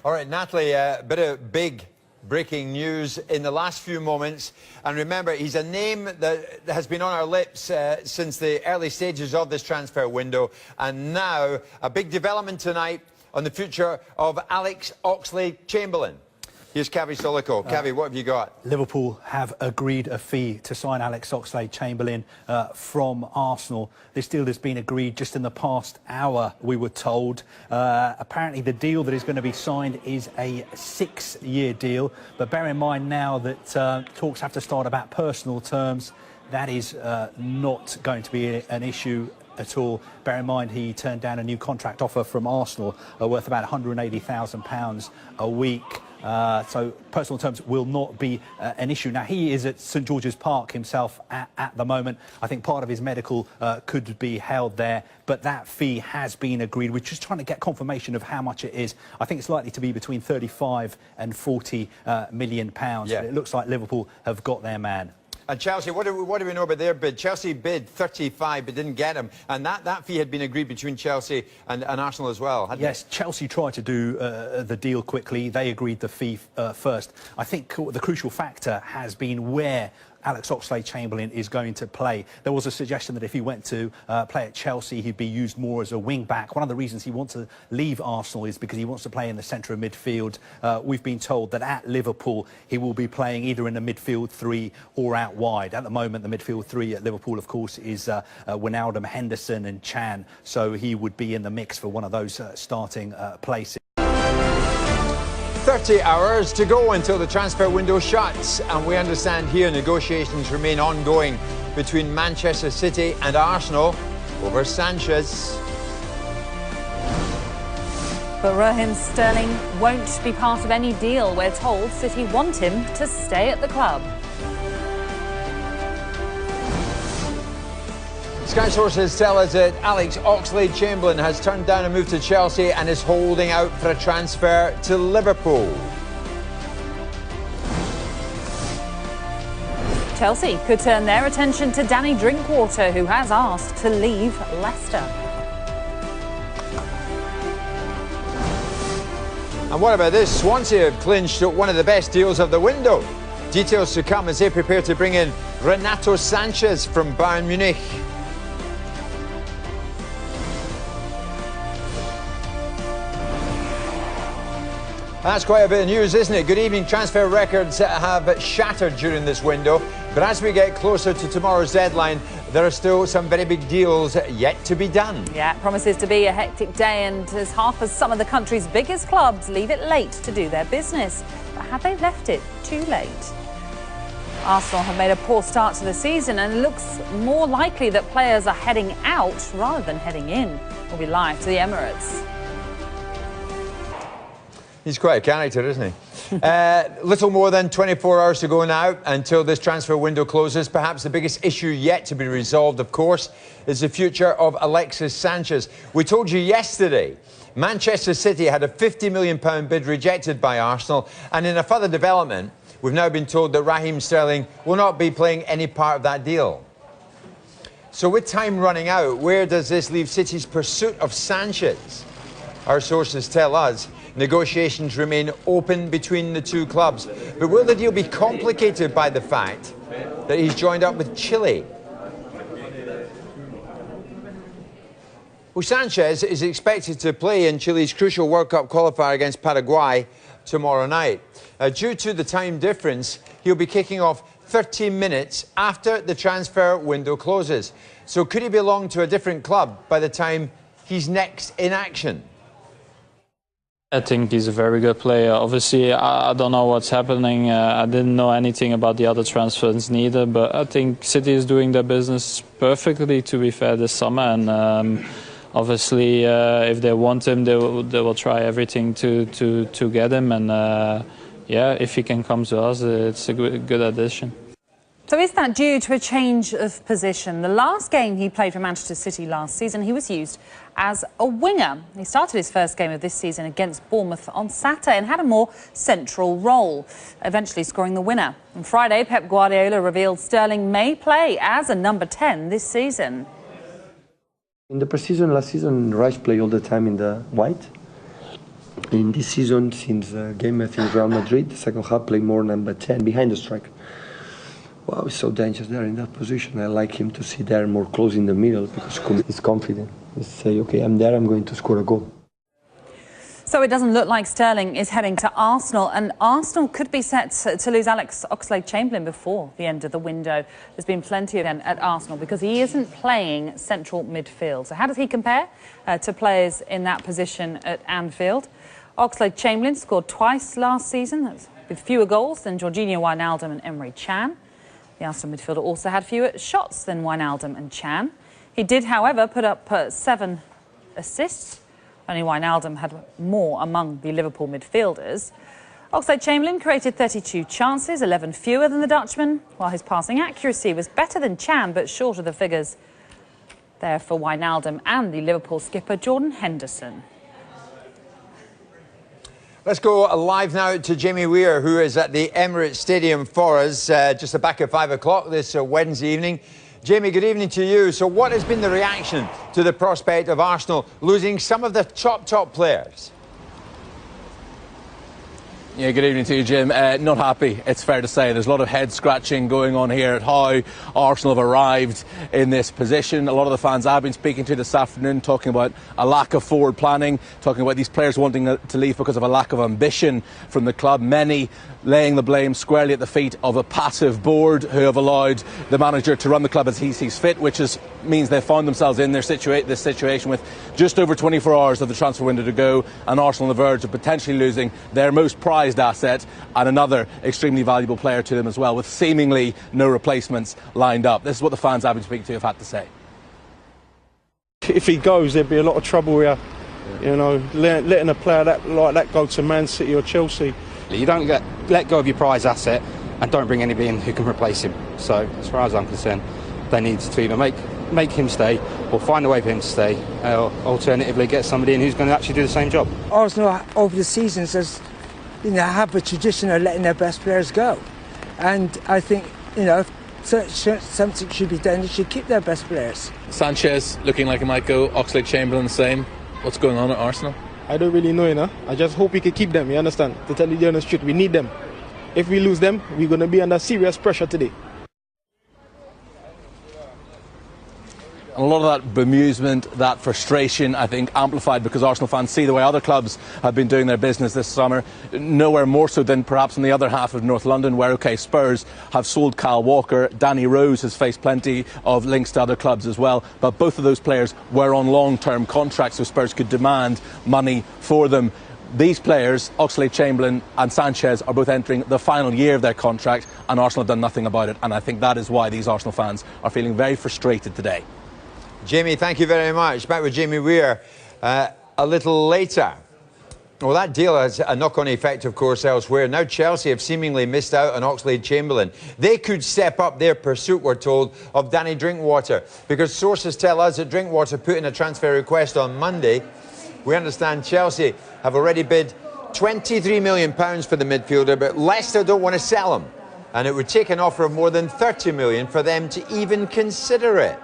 All right, Natalie, a bit of big breaking news in the last few moments. And remember, he's a name that has been on our lips since the early stages of this transfer window. And now, a big development tonight on the future of Alex Oxlade-Chamberlain. Here's Cavi Solico. Cavi, what have you got? Liverpool have agreed a fee to sign Alex Oxlade-Chamberlain from Arsenal. This deal has been agreed just in the past hour, we were told. Apparently the deal that is going to be signed is a 6-year deal. But bear in mind now that talks have to start about personal terms. That is not going to be an issue at all. Bear in mind he turned down a new contract offer from Arsenal worth about £180,000 a week. So personal terms will not be an issue. Now, he is at St George's Park himself at the moment. I think part of his medical could be held there, but that fee has been agreed. We're just trying to get confirmation of how much it is. I think it's likely to be between 35 and 40 million pounds. Yeah. But it looks like Liverpool have got their man. And Chelsea, what do we know about their bid? Chelsea bid 35 but didn't get him. And that fee had been agreed between Chelsea and Arsenal as well, hadn't Yes, Chelsea tried to do the deal quickly. They agreed the fee first. I think the crucial factor has been where Alex Oxlade-Chamberlain is going to play. There was a suggestion that if he went to play at Chelsea, he'd be used more as a wing-back. One of the reasons he wants to leave Arsenal is because he wants to play in the centre of midfield. We've been told that at Liverpool, he will be playing either in the midfield three or out wide. At the moment, the midfield three at Liverpool, of course, is Wijnaldum, Henderson and Chan. So he would be in the mix for one of those starting places. 30 hours to go until the transfer window shuts, and we understand here negotiations remain ongoing between Manchester City and Arsenal over Sanchez. But Raheem Sterling won't be part of any deal. We're told City want him to stay at the club. Sky sources tell us that Alex Oxlade-Chamberlain has turned down a move to Chelsea and is holding out for a transfer to Liverpool. Chelsea could turn their attention to Danny Drinkwater, who has asked to leave Leicester. And what about this? Swansea have clinched one of the best deals of the window. Details to come as they prepare to bring in Renato Sanchez from Bayern Munich. That's quite a bit of news, isn't it? Good evening. Transfer records have shattered during this window. But as we get closer to tomorrow's deadline, there are still some very big deals yet to be done. Yeah, it promises to be a hectic day, and as half of some of the country's biggest clubs leave it late to do their business. But have they left it too late? Arsenal have made a poor start to the season, and it looks more likely that players are heading out rather than heading in. We'll be live to the Emirates. He's quite a character, isn't he? Little more than 24 hours to go now until this transfer window closes. Perhaps the biggest issue yet to be resolved, of course, is the future of Alexis Sanchez. We told you yesterday Manchester City had a £50 million bid rejected by Arsenal. And in a further development, we've now been told that Raheem Sterling will not be playing any part of that deal. So with time running out, where does this leave City's pursuit of Sanchez? Our sources tell us negotiations remain open between the two clubs. But will the deal be complicated by the fact that he's joined up with Chile? Well, Sanchez is expected to play in Chile's crucial World Cup qualifier against Paraguay tomorrow night. Due to the time difference, he'll be kicking off 30 minutes after the transfer window closes. So could he belong to a different club by the time he's next in action? I think he's a very good player. Obviously, I don't know what's happening. I didn't know anything about the other transfers neither, but I think City is doing their business perfectly, to be fair, this summer. And obviously, if they want him, they will try everything to get him. And yeah, if he can come to us, it's a good addition. So is that due to a change of position? The last game he played for Manchester City last season, he was used as a winger. He started his first game of this season against Bournemouth on Saturday and had a more central role, eventually scoring the winner. On Friday, Pep Guardiola revealed Sterling may play as a number 10 this season. In the pre-season last season, Rice played all the time in the white. in this season, since the game I think Real Madrid, the second half play more number 10 behind the striker. Wow, he's so dangerous there in that position. I like him to see there more close in the middle because he's confident. He say, okay, I'm there, I'm going to score a goal. So it doesn't look like Sterling is heading to Arsenal, and Arsenal could be set to lose Alex Oxlade-Chamberlain before the end of the window. There's been plenty of at Arsenal because he isn't playing central midfield. So how does he compare to players in that position at Anfield? Oxlade-Chamberlain scored twice last season, that's with fewer goals than Jorginho, Wijnaldum and Emre Can. The Arsenal midfielder also had fewer shots than Wijnaldum and Can. He did, however, put up 7 assists. Only Wijnaldum had more among the Liverpool midfielders. Oxlade-Chamberlain created 32 chances, 11 fewer than the Dutchman, while his passing accuracy was better than Can, but short of the figures there for Wijnaldum and the Liverpool skipper Jordan Henderson. Let's go live now to Jamie Weir, who is at the Emirates Stadium for us, just the back of 5 o'clock this Wednesday evening. Jamie, good evening to you. So what has been the reaction to the prospect of Arsenal losing some of the top players? Yeah, good evening to you, Jim. Not happy, it's fair to say. There's a lot of head scratching going on here at how Arsenal have arrived in this position. A lot of the fans I've been speaking to this afternoon talking about a lack of forward planning, talking about these players wanting to leave because of a lack of ambition from the club. Many laying the blame squarely at the feet of a passive board who have allowed the manager to run the club as he sees fit, which means they've found themselves in this situation with just over 24 hours of the transfer window to go, and Arsenal on the verge of potentially losing their most prized asset and another extremely valuable player to them as well, with seemingly no replacements lined up. This is what the fans I've been speaking to have had to say. If he goes, there'd be a lot of trouble here. You know, letting a player like that go to Man City or Chelsea. You don't let go of your prize asset and don't bring anybody in who can replace him. So, as far as I'm concerned, they need to either make him stay or find a way for him to stay, or alternatively get somebody in who's going to actually do the same job. Arsenal over the seasons has, have a tradition of letting their best players go, and I think if something should be done, they should keep their best players. Sanchez looking like he might go, Oxlade-Chamberlain the same. What's going on at Arsenal? I don't really know, I just hope we can keep them, you understand? To tell you the honest truth, we need them. If we lose them, we're going to be under serious pressure today. And a lot of that bemusement, that frustration, I think, amplified because Arsenal fans see the way other clubs have been doing their business this summer, nowhere more so than perhaps in the other half of North London, where, OK, Spurs have sold Kyle Walker, Danny Rose has faced plenty of links to other clubs as well, but both of those players were on long-term contracts, so Spurs could demand money for them. These players, Oxlade-Chamberlain and Sanchez, are both entering the final year of their contract, and Arsenal have done nothing about it, and I think that is why these Arsenal fans are feeling very frustrated today. Jamie, thank you very much. Back with Jamie Weir a little later. Well, that deal has a knock-on effect, of course, elsewhere. Now Chelsea have seemingly missed out on Oxlade-Chamberlain. They could step up their pursuit, we're told, of Danny Drinkwater, because sources tell us that Drinkwater put in a transfer request on Monday. We understand Chelsea have already bid £23 million for the midfielder, but Leicester don't want to sell him, and it would take an offer of more than £30 million for them to even consider it.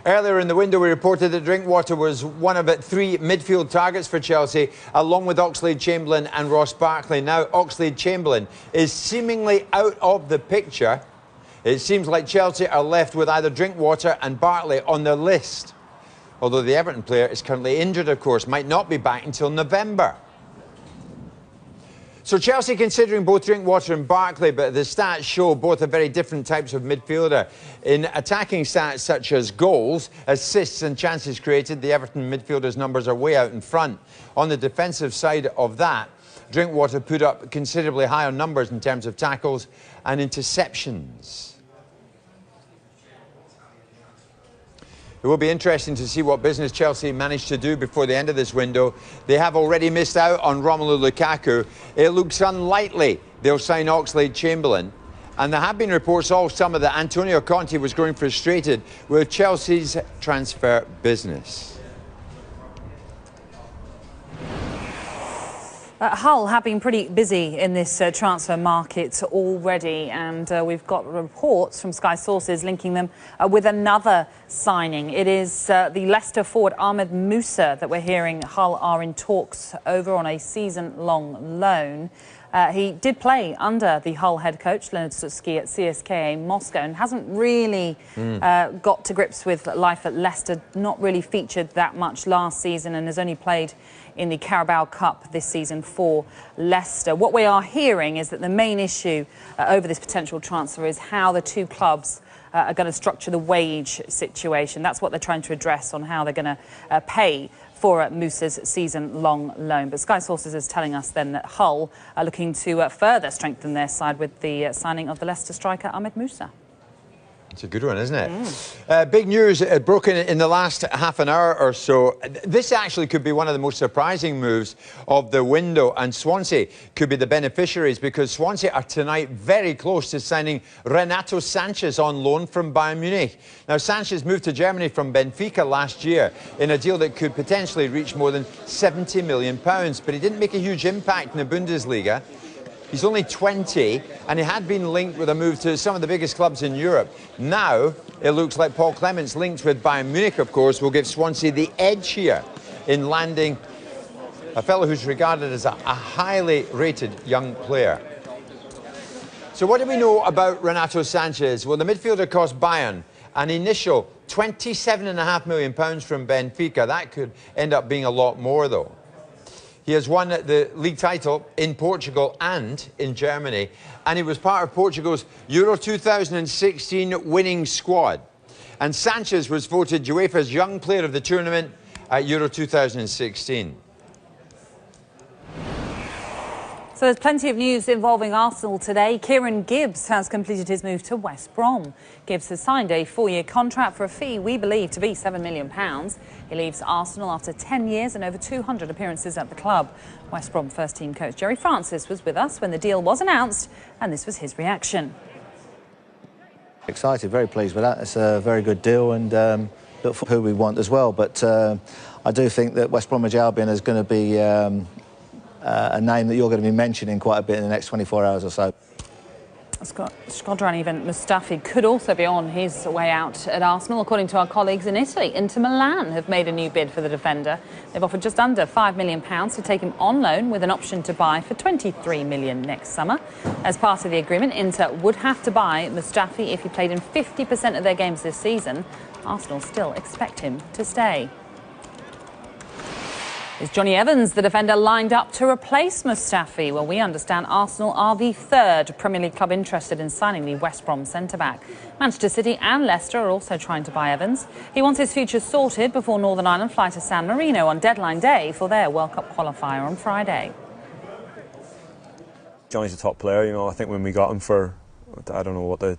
Earlier in the window, we reported that Drinkwater was one of 3 midfield targets for Chelsea, along with Oxlade-Chamberlain and Ross Barkley. Now, Oxlade-Chamberlain is seemingly out of the picture. It seems like Chelsea are left with either Drinkwater and Barkley on their list. Although the Everton player is currently injured, of course, might not be back until November. So Chelsea considering both Drinkwater and Barkley, but the stats show both are very different types of midfielder. In attacking stats such as goals, assists and chances created, the Everton midfielders' numbers are way out in front. On the defensive side of that, Drinkwater put up considerably higher numbers in terms of tackles and interceptions. It will be interesting to see what business Chelsea managed to do before the end of this window. They have already missed out on Romelu Lukaku. It looks unlikely they'll sign Oxlade-Chamberlain. And there have been reports all summer that Antonio Conte was growing frustrated with Chelsea's transfer business. Hull have been pretty busy in this transfer market already, and we've got reports from Sky sources linking them with another signing. It is the Leicester forward Ahmed Musa that we're hearing Hull are in talks over on a season-long loan. He did play under the Hull head coach, Leonard Sutsky, at CSKA Moscow, and hasn't really got to grips with life at Leicester, not really featured that much last season, and has only played in the Carabao Cup this season for Leicester. What we are hearing is that the main issue over this potential transfer is how the two clubs are going to structure the wage situation. That's what they're trying to address, on how they're going to pay for Musa's season-long loan. But Sky Sources is telling us then that Hull are looking to further strengthen their side with the signing of the Leicester striker Ahmed Musa. It's a good one, isn't it? Big news broken in the last half an hour or so. This actually could be one of the most surprising moves of the window, and Swansea could be the beneficiaries, because Swansea are tonight very close to signing Renato Sanchez on loan from Bayern Munich. Now, Sanchez moved to Germany from Benfica last year in a deal that could potentially reach more than £70 million, but he didn't make a huge impact in the Bundesliga. He's only 20, and he had been linked with a move to some of the biggest clubs in Europe. Now, it looks like Paul Clement's linked with Bayern Munich, of course, will give Swansea the edge here in landing a fellow who's regarded as a highly rated young player. So what do we know about Renato Sanchez? Well, the midfielder cost Bayern an initial £27.5 million from Benfica. That could end up being a lot more, though. He has won the league title in Portugal and in Germany, and he was part of Portugal's Euro 2016 winning squad. And Sanchez was voted UEFA's Young Player of the Tournament at Euro 2016. So there's plenty of news involving Arsenal today. Kieran Gibbs has completed his move to West Brom. Gibbs has signed a 4-year contract for a fee we believe to be £7 million. He leaves Arsenal after 10 years and over 200 appearances at the club. West Brom first-team coach Jerry Francis was with us when the deal was announced, and this was his reaction. Excited, very pleased with that. It's a very good deal, and look for who we want as well. But I do think that West Bromwich Albion is going to be a name that you're going to be mentioning quite a bit in the next 24 hours or so. Shkodran Ivan Mustafi could also be on his way out at Arsenal. According to our colleagues in Italy, Inter Milan have made a new bid for the defender. They've offered just under £5 million to take him on loan with an option to buy for £23 million next summer. As part of the agreement, Inter would have to buy Mustafi if he played in 50% of their games this season. Arsenal still expect him to stay. Is Johnny Evans the defender lined up to replace Mustafi? Well, we understand Arsenal are the third Premier League club interested in signing the West Brom centre-back. Manchester City and Leicester are also trying to buy Evans. He wants his future sorted before Northern Ireland fly to San Marino on deadline day for their World Cup qualifier on Friday. Johnny's a top player, you know. I think when we got him for, I don't know what the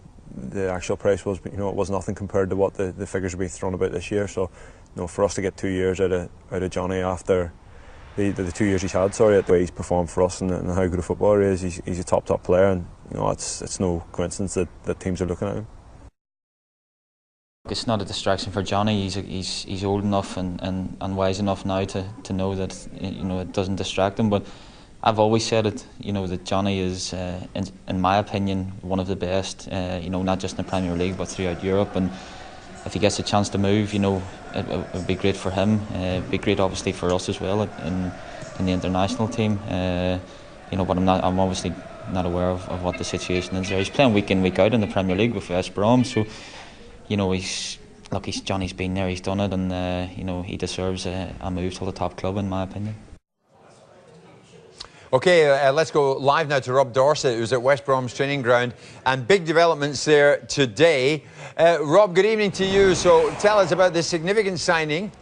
actual price was, but you know, it was nothing compared to what the figures are being thrown about this year. So, you know, for us to get 2 years out of Johnny after the 2 years he's had, the way he's performed for us and how good a footballer he is, he's a top player, and you know, it's no coincidence that teams are looking at him. It's not a distraction for Johnny. He's old enough and wise enough now to know that, you know, it doesn't distract him. But I've always said it, you know, that Johnny is, in my opinion, one of the best. You know, not just in the Premier League but throughout Europe. And if he gets a chance to move, you know, it would be great for him. It'd be great, obviously, for us as well in the international team. You know, but I'm obviously not aware of what the situation is there. He's playing week in, week out in the Premier League with West Brom, so you know, Johnny's been there, he's done it, and you know, he deserves a move to the top club, in my opinion. OK, let's go live now to Rob Dorsett, who's at West Brom's training ground, and big developments there today. Rob, good evening to you. So tell us about this significant signing.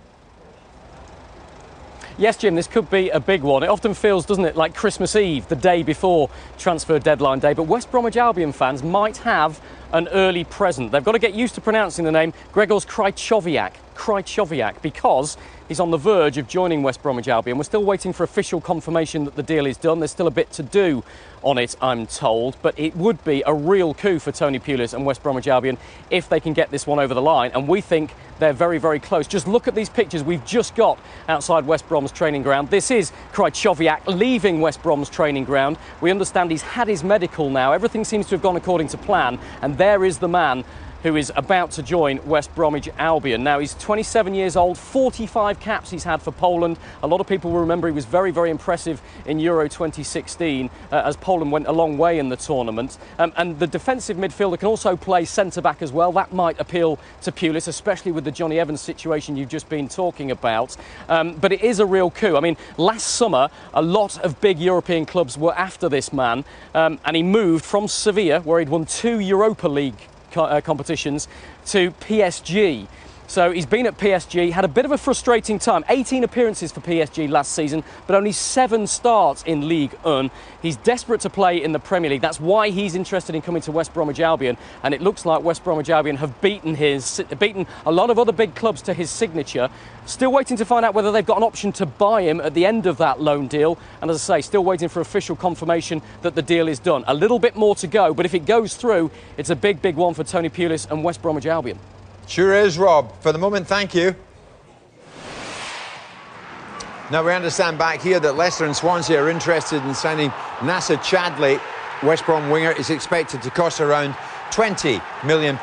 Yes, Jim, this could be a big one. It often feels, doesn't it, like Christmas Eve, the day before transfer deadline day. But West Bromwich Albion fans might have an early present. They've got to get used to pronouncing the name Grzegorz Krychowiak. Krychowiak, because he's on the verge of joining West Bromwich Albion. We're still waiting for official confirmation that the deal is done. There's still a bit to do on it, I'm told, but it would be a real coup for Tony Pulis and West Bromwich Albion if they can get this one over the line, and we think they're very, very close. Just look at these pictures we've just got outside West Brom's training ground. This is Krychowiak leaving West Brom's training ground. We understand he's had his medical now. Everything seems to have gone according to plan, and there is the man who is about to join West Bromwich Albion. Now, he's 27 years old, 45 caps he's had for Poland. A lot of people will remember he was very, very impressive in Euro 2016 as Poland went a long way in the tournament. And the defensive midfielder can also play centre-back as well. That might appeal to Pulis, especially with the Johnny Evans situation you've just been talking about. But it is a real coup. I mean, last summer, a lot of big European clubs were after this man, and he moved from Sevilla, where he'd won 2 Europa League competitions, to PSG. So he's been at PSG, had a bit of a frustrating time. 18 appearances for PSG last season, but only 7 starts in Ligue 1. He's desperate to play in the Premier League. That's why he's interested in coming to West Bromwich Albion. And it looks like West Bromwich Albion have beaten a lot of other big clubs to his signature. Still waiting to find out whether they've got an option to buy him at the end of that loan deal. And as I say, still waiting for official confirmation that the deal is done. A little bit more to go, but if it goes through, it's a big, big one for Tony Pulis and West Bromwich Albion. Sure is, Rob. For the moment, thank you. Now, we understand back here that Leicester and Swansea are interested in signing Nacer Chadli. West Brom winger is expected to cost around £20 million.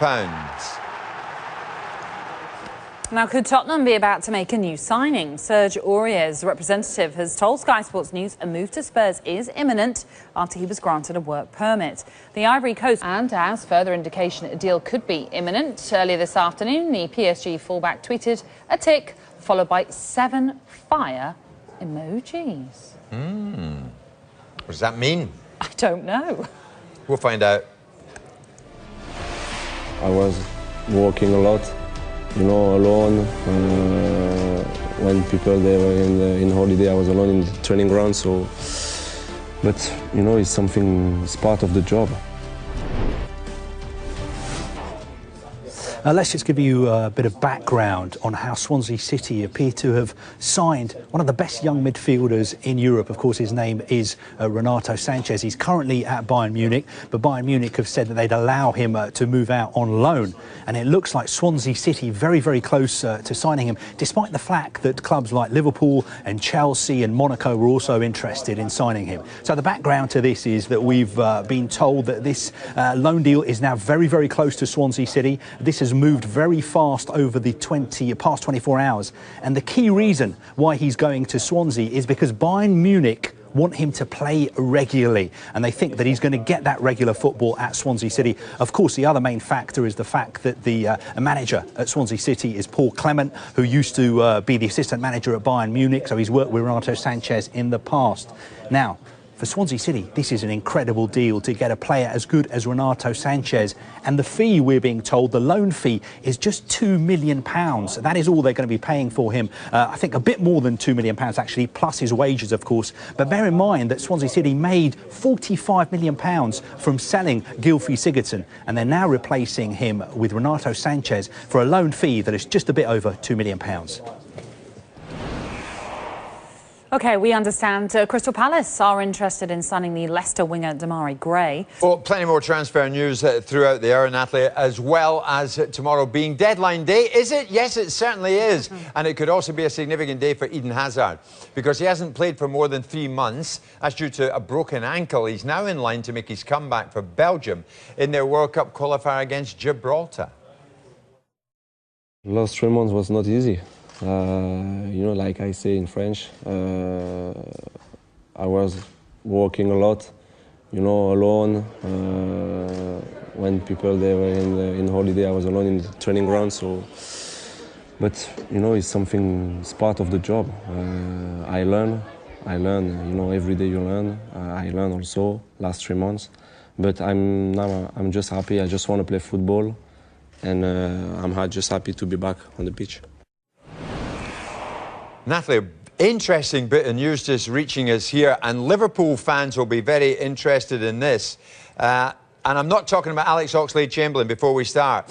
Now, could Tottenham be about to make a new signing? Serge Aurier's representative has told Sky Sports News a move to Spurs is imminent after he was granted a work permit. The Ivory Coast, and as further indication a deal could be imminent, earlier this afternoon the PSG fullback tweeted a tick followed by 7 fire emojis. What does that mean? I don't know. We'll find out. I was working a lot, you know, alone. When people they were in holiday, I was alone in the training ground. So, but you know, it's part of the job. Let's just give you a bit of background on how Swansea City appear to have signed one of the best young midfielders in Europe. Of course, his name is Renato Sanchez. He's currently at Bayern Munich, but Bayern Munich have said that they'd allow him to move out on loan. And it looks like Swansea City very, very close to signing him, despite the fact that clubs like Liverpool and Chelsea and Monaco were also interested in signing him. So the background to this is that we've been told that this loan deal is now very, very close to Swansea City. This has moved very fast over the past 24 hours. And the key reason why he's going to Swansea is because Bayern Munich want him to play regularly, and they think that he's going to get that regular football at Swansea City. Of course, the other main factor is the fact that the manager at Swansea City is Paul Clement, who used to be the assistant manager at Bayern Munich, so he's worked with Renato Sanchez in the past. Now, for Swansea City, this is an incredible deal to get a player as good as Renato Sanchez. And the fee, we're being told, the loan fee, is just £2 million. That is all they're going to be paying for him. I think a bit more than £2 million, actually, plus his wages, of course. But bear in mind that Swansea City made £45 million from selling Gylfi Sigurdsson, and they're now replacing him with Renato Sanchez for a loan fee that is just a bit over £2 million. OK, we understand Crystal Palace are interested in signing the Leicester winger Demarai Gray. Well, plenty more transfer news throughout the hour, Natalie, as well as tomorrow being deadline day. Is it? Yes, it certainly is. And it could also be a significant day for Eden Hazard, because he hasn't played for more than 3 months. That's due to a broken ankle. He's now in line to make his comeback for Belgium in their World Cup qualifier against Gibraltar. The last 3 months was not easy. You know, like I say in French, I was working a lot, you know, alone. When people they were in holiday, I was alone in the training ground. So, but you know, it's part of the job. I learn. You know, every day you learn. I learn also last 3 months, but I'm just happy. I just want to play football, and I'm just happy to be back on the pitch. Natalie, interesting bit of news just reaching us here, and Liverpool fans will be very interested in this. And I'm not talking about Alex Oxlade-Chamberlain before we start.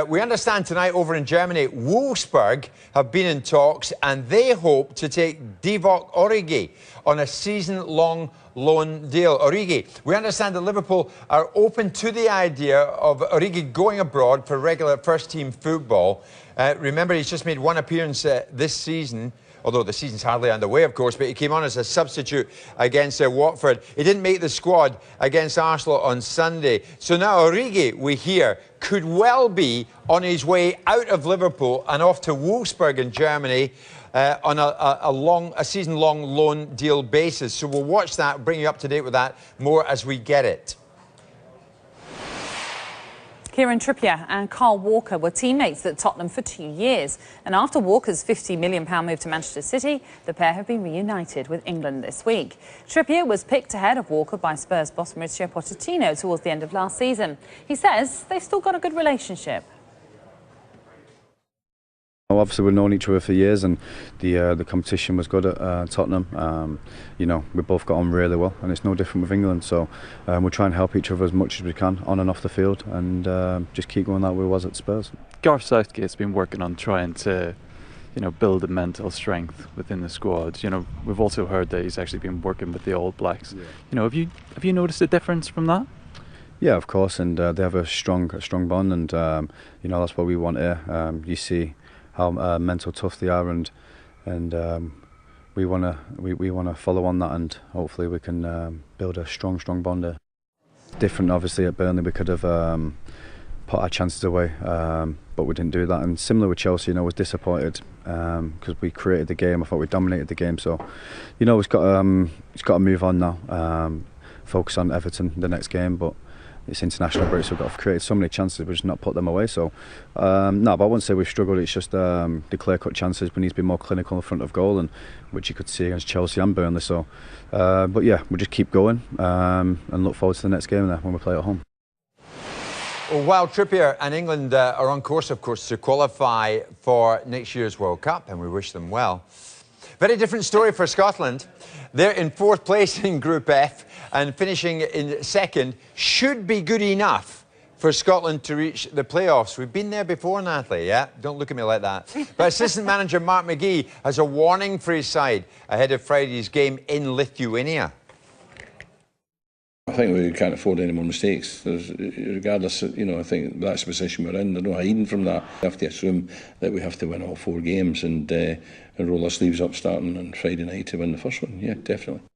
We understand tonight over in Germany, Wolfsburg have been in talks and they hope to take Divock Origi on a season-long loan deal. Origi, we understand that Liverpool are open to the idea of Origi going abroad for regular first-team football. Remember, he's just made one appearance this season, although the season's hardly underway, of course, but he came on as a substitute against Watford. He didn't make the squad against Arsenal on Sunday. So now Origi, we hear, could well be on his way out of Liverpool and off to Wolfsburg in Germany on a season-long loan deal basis. So we'll watch that, bring you up to date with that more as we get it. Kieran Trippier and Kyle Walker were teammates at Tottenham for 2 years. And after Walker's £50 million move to Manchester City, the pair have been reunited with England this week. Trippier was picked ahead of Walker by Spurs boss Mauricio Pochettino towards the end of last season. He says they've still got a good relationship. Obviously, we've known each other for years, and the competition was good at Tottenham. You know, we both got on really well, and it's no different with England. So we'll try and help each other as much as we can on and off the field, and just keep going that way we was at Spurs. Gareth Southgate's been working on trying to, build a mental strength within the squad. We've also heard that he's actually been working with the All Blacks. Yeah. Have you noticed a difference from that? Yeah, of course, and they have a strong bond, and that's what we want here. You see how mental tough they are, and we wanna follow on that, and hopefully we can build a strong bond there. Different, obviously, at Burnley we could have put our chances away, but we didn't do that. And similar with Chelsea, I was disappointed because we created the game. I thought we dominated the game. So, it's got to move on now. Focus on Everton the next game, but it's international break, so we've got to create so many chances, we've just not put them away. So, no, but I wouldn't say we've struggled. It's just the clear-cut chances. We need to be more clinical in front of goal, and which you could see against Chelsea and Burnley. So, but yeah, we'll just keep going and look forward to the next game there when we play at home. Well, while Trippier and England are on course, of course, to qualify for next year's World Cup, and we wish them well. Very different story for Scotland. They're in 4th place in Group F, and finishing in 2nd should be good enough for Scotland to reach the playoffs. We've been there before, Natalie, yeah? Don't look at me like that. But assistant manager Mark McGee has a warning for his side ahead of Friday's game in Lithuania. I think we can't afford any more mistakes. Regardless, I think that's the position we're in. There's no hiding from that. We have to assume that we have to win all 4 games and roll our sleeves up starting on Friday night to win the first one. Yeah, definitely.